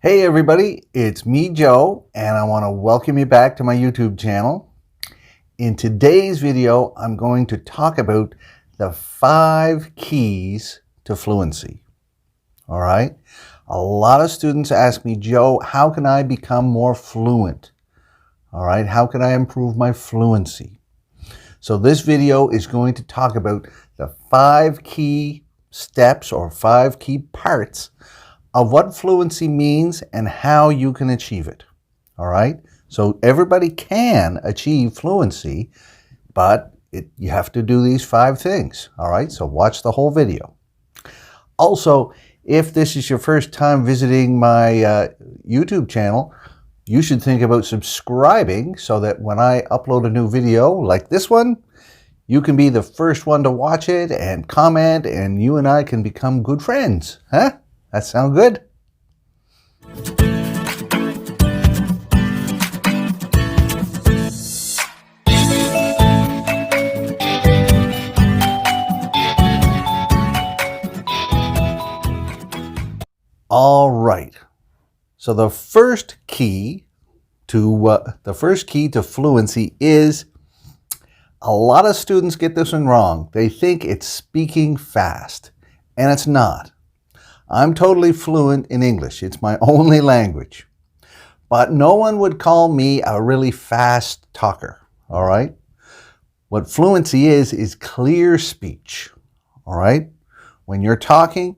Hey everybody, it's me Joe, and I want to welcome you back to my YouTube channel. In today's video, I'm going to talk about the 5 keys to fluency. All right? A lot of students ask me, Joe, how can I become more fluent? All right, how can I improve my fluency? So this video is going to talk about the 5 key steps or 5 key parts of what fluency means and how you can achieve it. All right? So everybody can achieve fluency, but you have to do these 5 things. All right? So watch the whole video. Also, if this is your first time visiting my YouTube channel, you should think about subscribing so that when I upload a new video like this one, you can be the first one to watch it and comment, and you and I can become good friends. Huh? That sound good? All right. So the first key to fluency is, a lot of students get this one wrong. They think it's speaking fast, and it's not. I'm totally fluent in English. It's my only language. But no one would call me a really fast talker, all right? What fluency is clear speech, all right? When you're talking,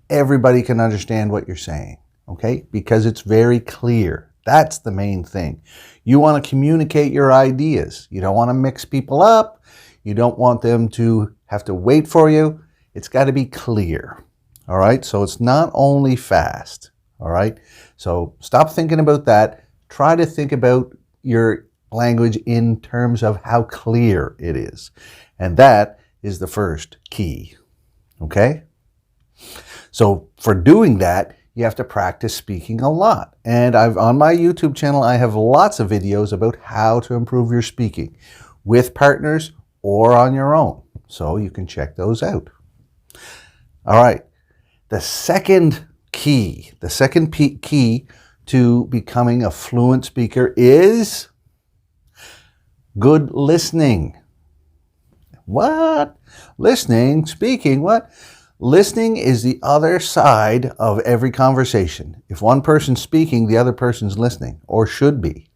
everybody can understand what you're saying, okay? Because it's very clear. That's the main thing. You want to communicate your ideas. You don't want to mix people up. You don't want them to have to wait for you. It's got to be clear. All right, so it's not only fast, all right? So stop thinking about that. Try to think about your language in terms of how clear it is. And that is the first key, okay? So for doing that, you have to practice speaking a lot. And on my YouTube channel, I have lots of videos about how to improve your speaking with partners or on your own. So you can check those out. All right. The second key to becoming a fluent speaker is good listening. What? Listening, speaking, what? Listening is the other side of every conversation. If one person's speaking, the other person's listening, or should be.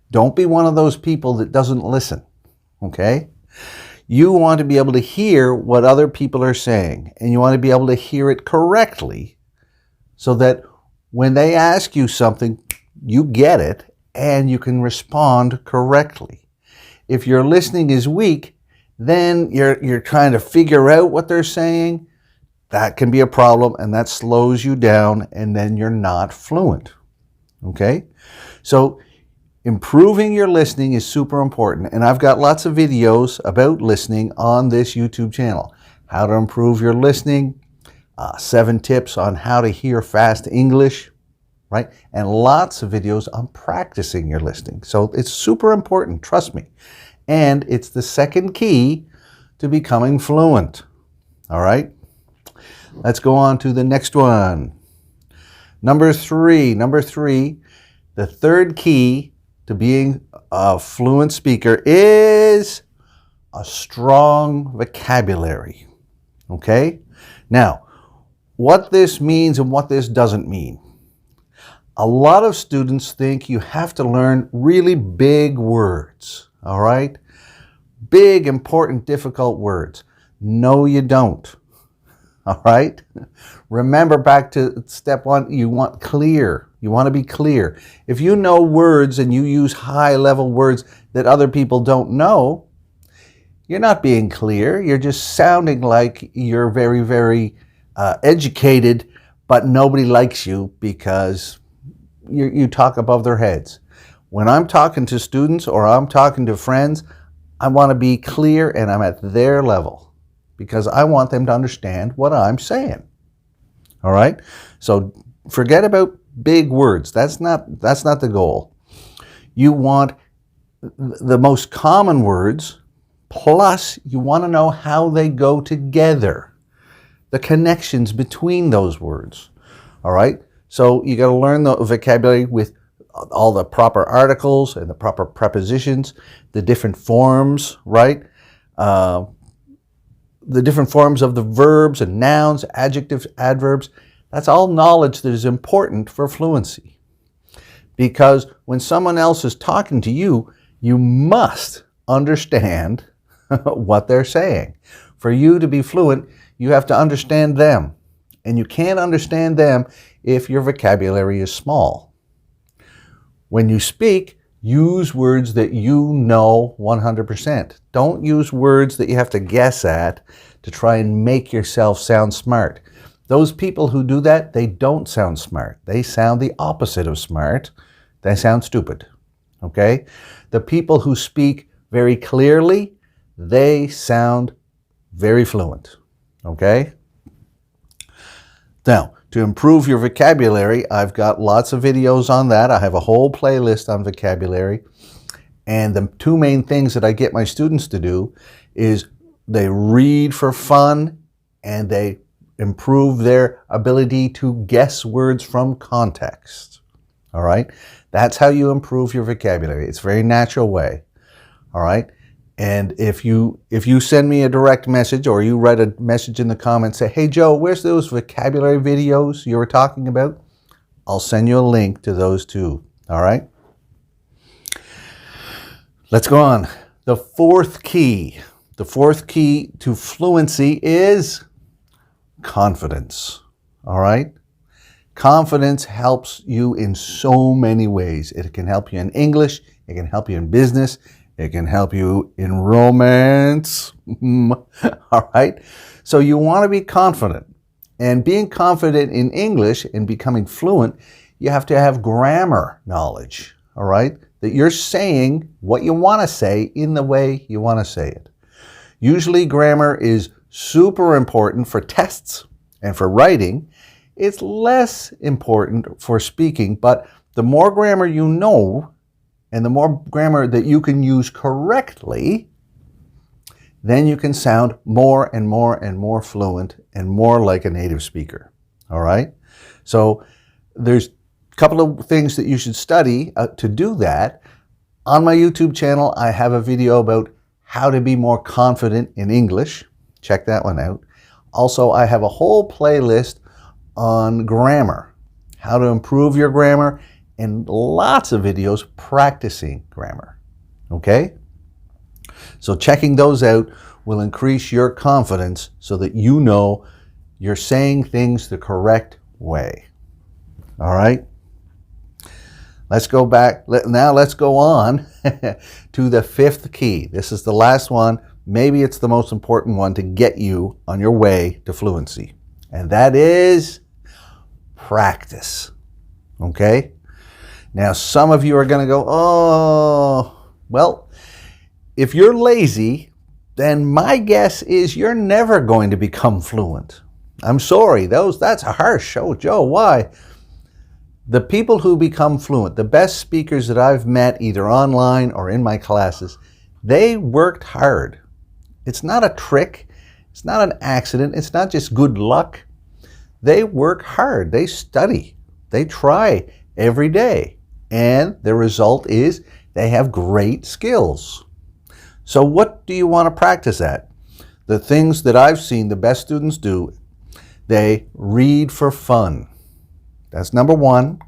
Don't be one of those people that doesn't listen, okay? You want to be able to hear what other people are saying, and you want to be able to hear it correctly so that when they ask you something, you get it and you can respond correctly. If your listening is weak, then you're trying to figure out what they're saying. That can be a problem, and that slows you down, and then you're not fluent, okay? So improving your listening is super important, and I've got lots of videos about listening on this YouTube channel. How to improve your listening, 7 tips on how to hear fast English, right? And lots of videos on practicing your listening. So it's super important, trust me. And it's the second key to becoming fluent, all right? Let's go on to the next one. Number three, the third key to being a fluent speaker is a strong vocabulary, okay? Now, what this means and what this doesn't mean. A lot of students think you have to learn really big words, all right? Big, important, difficult words. No, you don't, all right? Remember back to step 1, you want clear. You want to be clear. If you know words and you use high-level words that other people don't know, you're not being clear. You're just sounding like you're very, very educated, but nobody likes you because you talk above their heads. When I'm talking to students or I'm talking to friends, I want to be clear and I'm at their level because I want them to understand what I'm saying. All right? So forget about big words. That's not the goal. You want the most common words, plus you want to know how they go together, the connections between those words. All right? So you got to learn the vocabulary with all the proper articles and the proper prepositions, the different forms, right? The different forms of the verbs and nouns, adjectives, adverbs. That's all knowledge that is important for fluency. Because when someone else is talking to you, you must understand what they're saying. For you to be fluent, you have to understand them. And you can't understand them if your vocabulary is small. When you speak, use words that you know 100%. Don't use words that you have to guess at to try and make yourself sound smart. Those people who do that, they don't sound smart. They sound the opposite of smart. They sound stupid. Okay? The people who speak very clearly, they sound very fluent. Okay? Now, to improve your vocabulary, I've got lots of videos on that. I have a whole playlist on vocabulary. And the two main things that I get my students to do is they read for fun and they improve their ability to guess words from context. All right? That's how you improve your vocabulary. It's a very natural way. All right? And if you send me a direct message or you write a message in the comments, say, hey, Joe, where's those vocabulary videos you were talking about? I'll send you a link to those too. All right? Let's go on. The fourth key to fluency is confidence. All right? Confidence helps you in so many ways. It can help you in English. It can help you in business. It can help you in romance. All right? So you want to be confident. And being confident in English and becoming fluent, you have to have grammar knowledge. All right? That you're saying what you want to say in the way you want to say it. Usually grammar is super important for tests and for writing. It's less important for speaking, but the more grammar you know, and the more grammar that you can use correctly, then you can sound more and more and more fluent and more like a native speaker. All right? So there's a couple of things that you should study to do that. On my YouTube channel, I have a video about how to be more confident in English. Check that one out. Also, I have a whole playlist on grammar, how to improve your grammar, and lots of videos practicing grammar. Okay? So checking those out will increase your confidence so that you know you're saying things the correct way. All right? Let's go back. Now let's go on to the fifth key. This is the last one. Maybe it's the most important one to get you on your way to fluency. And that is practice. Okay? Now, some of you are going to go, oh, well, if you're lazy, then my guess is you're never going to become fluent. I'm sorry, that's harsh. Oh, Joe, why? The people who become fluent, the best speakers that I've met either online or in my classes, they worked hard. It's not a trick. It's not an accident. It's not just good luck. They work hard. They study. They try every day. And the result is they have great skills. So what do you want to practice at? The things that I've seen the best students do, they read for fun. That's number one.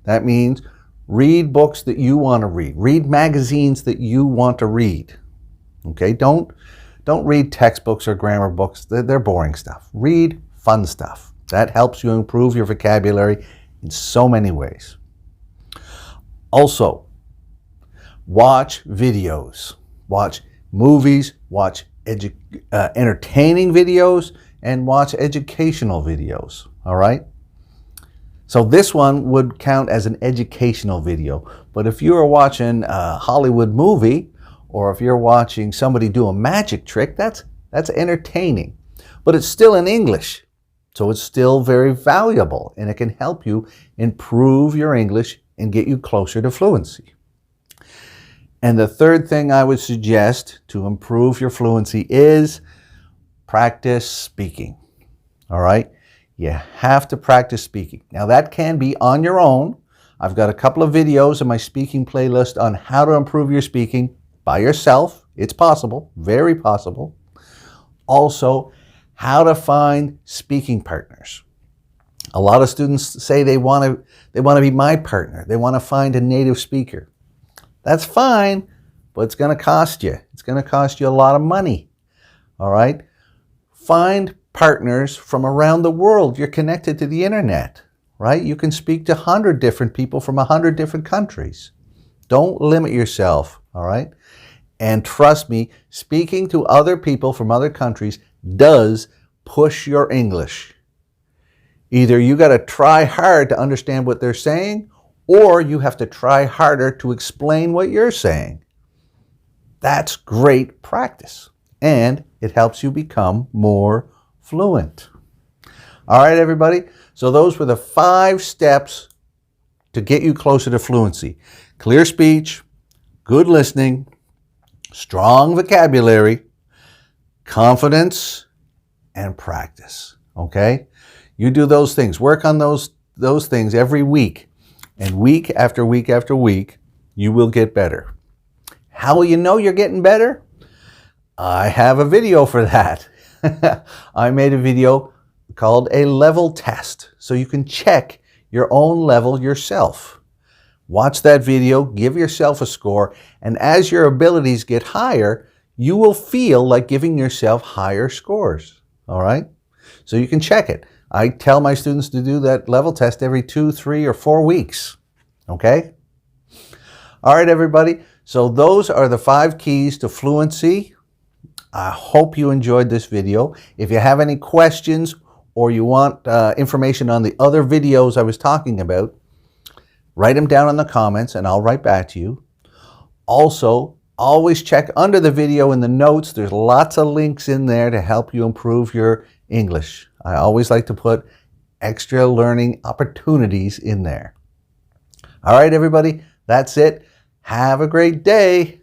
That means read books that you want to read. Read magazines that you want to read. Okay? Don't read textbooks or grammar books. They're boring stuff. Read fun stuff. That helps you improve your vocabulary in so many ways. Also, watch videos, watch movies, watch entertaining videos, and watch educational videos, all right? So this one would count as an educational video, but if you are watching a Hollywood movie, or if you're watching somebody do a magic trick, that's entertaining, but it's still in English, so it's still very valuable, and it can help you improve your English and get you closer to fluency. And the third thing I would suggest to improve your fluency is practice speaking. All right? You have to practice speaking. Now that can be on your own. I've got a couple of videos in my speaking playlist on how to improve your speaking by yourself. It's possible, very possible. Also, how to find speaking partners. A lot of students say they want to be my partner. They want to find a native speaker. That's fine, but it's going to cost you. It's going to cost you a lot of money. All right? Find partners from around the world. You're connected to the internet, right? You can speak to 100 different people from 100 different countries. Don't limit yourself, all right? And trust me, speaking to other people from other countries does push your English. Either you got to try hard to understand what they're saying, or you have to try harder to explain what you're saying. That's great practice, and it helps you become more fluent. All right, everybody. So those were the 5 steps to get you closer to fluency. Clear speech, good listening, strong vocabulary, confidence, and practice. Okay? You do those things. Work on those things every week. And week after week after week, you will get better. How will you know you're getting better? I have a video for that. I made a video called a level test, so you can check your own level yourself. Watch that video, give yourself a score, and as your abilities get higher, you will feel like giving yourself higher scores. All right? So you can check it. I tell my students to do that level test every 2, 3, or 4 weeks. Okay? All right, everybody. So those are the 5 keys to fluency. I hope you enjoyed this video. If you have any questions or you want information on the other videos I was talking about, write them down in the comments and I'll write back to you. Also, always check under the video in the notes. There's lots of links in there to help you improve your English. I always like to put extra learning opportunities in there. All right, everybody, that's it. Have a great day.